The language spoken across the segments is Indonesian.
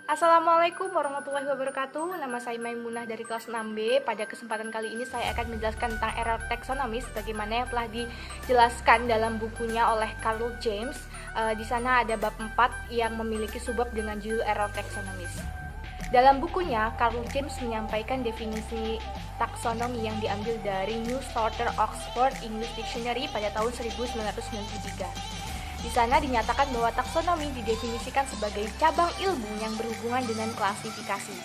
Assalamualaikum warahmatullahi wabarakatuh. Nama saya Maimunah dari kelas 6B. Pada kesempatan kali ini saya akan menjelaskan tentang era taksonomis sebagaimana yang telah dijelaskan dalam bukunya oleh Carl James. Di sana ada bab 4 yang memiliki subbab dengan judul era taksonomis. Dalam bukunya, Carl James menyampaikan definisi taksonomi yang diambil dari New Starter Oxford English Dictionary pada tahun 1993. Di sana dinyatakan bahwa taksonomi didefinisikan sebagai cabang ilmu yang berhubungan dengan klasifikasi.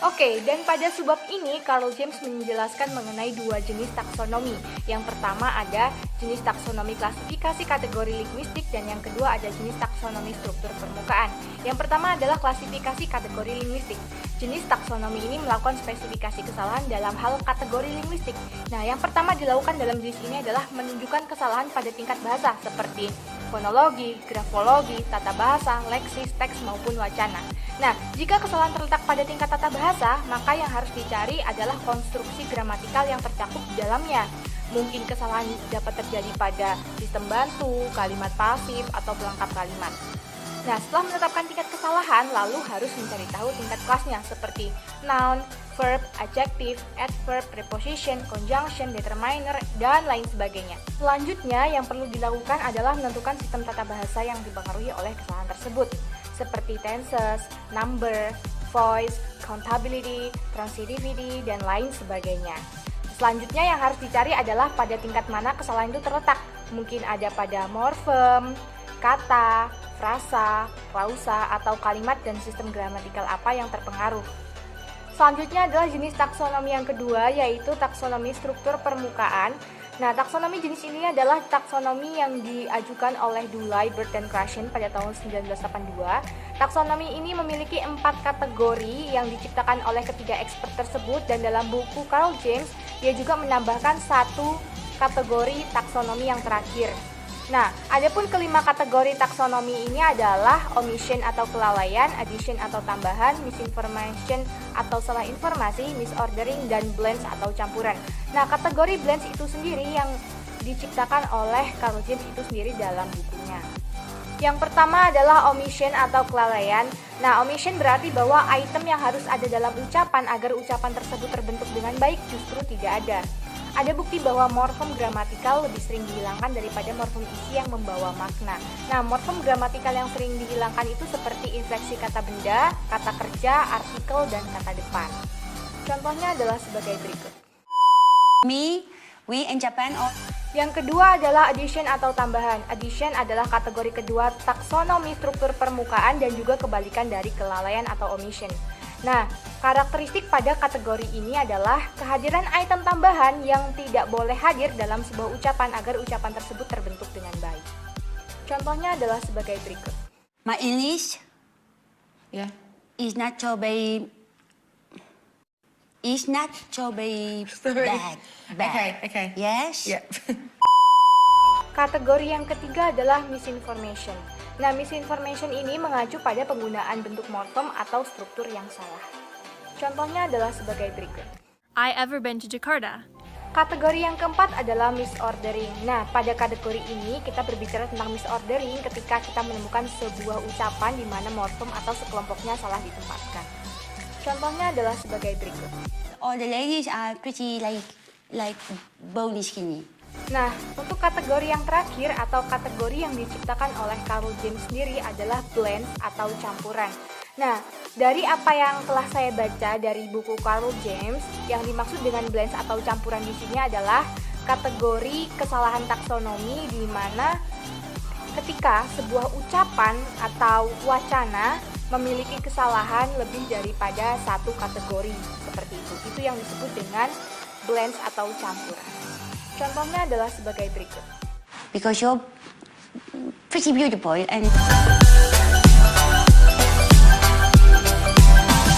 Oke, dan pada subbab ini Carl James menjelaskan mengenai dua jenis taksonomi. Yang pertama ada jenis taksonomi klasifikasi kategori linguistik dan yang kedua ada jenis taksonomi struktur permukaan. Yang pertama adalah klasifikasi kategori linguistik. Jenis taksonomi ini melakukan spesifikasi kesalahan dalam hal kategori linguistik. Nah, yang pertama dilakukan dalam jenis ini adalah menunjukkan kesalahan pada tingkat bahasa seperti fonologi, grafologi, tata bahasa, leksis, teks maupun wacana. Nah, jika kesalahan terletak pada tingkat tata bahasa, maka yang harus dicari adalah konstruksi gramatikal yang tercakup di dalamnya. Mungkin kesalahan dapat terjadi pada sistem bantu, kalimat pasif, atau pelengkap kalimat. Nah, setelah menetapkan tingkat kesalahan, lalu harus mencari tahu tingkat kelasnya seperti noun, verb, adjective, adverb, preposition, conjunction, determiner, dan lain sebagainya. Selanjutnya, yang perlu dilakukan adalah menentukan sistem tata bahasa yang dipengaruhi oleh kesalahan tersebut, seperti tenses, number, voice, countability, transitivity, dan lain sebagainya. Selanjutnya yang harus dicari adalah pada tingkat mana kesalahan itu terletak. Mungkin ada pada morfem, kata, frasa, klausa, atau kalimat dan sistem gramatikal apa yang terpengaruh. Selanjutnya adalah jenis taksonomi yang kedua, yaitu taksonomi struktur permukaan. Nah, taksonomi jenis ini adalah taksonomi yang diajukan oleh Dulay, Bird, dan Krashen pada tahun 1982. Taksonomi ini memiliki 4 kategori yang diciptakan oleh ketiga expert tersebut, dan dalam buku Carl James, dia juga menambahkan 1 kategori taksonomi yang terakhir. Nah, adapun kelima kategori taksonomi ini adalah omission atau kelalaian, addition atau tambahan, misinformation atau salah informasi, misordering, dan blends atau campuran. Nah, kategori blends itu sendiri yang diciptakan oleh Carl James itu sendiri dalam bukunya. Yang pertama adalah omission atau kelalaian. Nah, omission berarti bahwa item yang harus ada dalam ucapan agar ucapan tersebut terbentuk dengan baik justru tidak ada. Ada bukti bahwa morfem gramatikal lebih sering dihilangkan daripada morfem isi yang membawa makna. Nah, morfem gramatikal yang sering dihilangkan itu seperti infleksi kata benda, kata kerja, artikel, dan kata depan. Contohnya adalah sebagai berikut. Me, we in Japan. Yang kedua adalah addition atau tambahan. Addition adalah kategori kedua taksonomi struktur permukaan dan juga kebalikan dari kelalaian atau omission. Nah, karakteristik pada kategori ini adalah kehadiran item tambahan yang tidak boleh hadir dalam sebuah ucapan agar ucapan tersebut terbentuk dengan baik. Contohnya adalah sebagai berikut. My English Is not so bad. Okay. Yes. Yeah. Kategori yang ketiga adalah misinformation. Nah, misinformation ini mengacu pada penggunaan bentuk morfem atau struktur yang salah. Contohnya adalah sebagai berikut. I ever been to Jakarta. Kategori yang keempat adalah misordering. Nah, pada kategori ini kita berbicara tentang misordering ketika kita menemukan sebuah ucapan di mana morfem atau sekelompoknya salah ditempatkan. Contohnya adalah sebagai berikut. All the ladies are pretty like bony skinny. Nah, untuk kategori yang terakhir atau kategori yang diciptakan oleh Carl James sendiri adalah blends atau campuran. Nah, dari apa yang telah saya baca dari buku Carl James, yang dimaksud dengan blends atau campuran di sini adalah kategori kesalahan taksonomi di mana ketika sebuah ucapan atau wacana memiliki kesalahan lebih daripada satu kategori seperti itu. Itu yang disebut dengan blends atau campuran. Contohnya adalah sebagai berikut. Because you're pretty beautiful and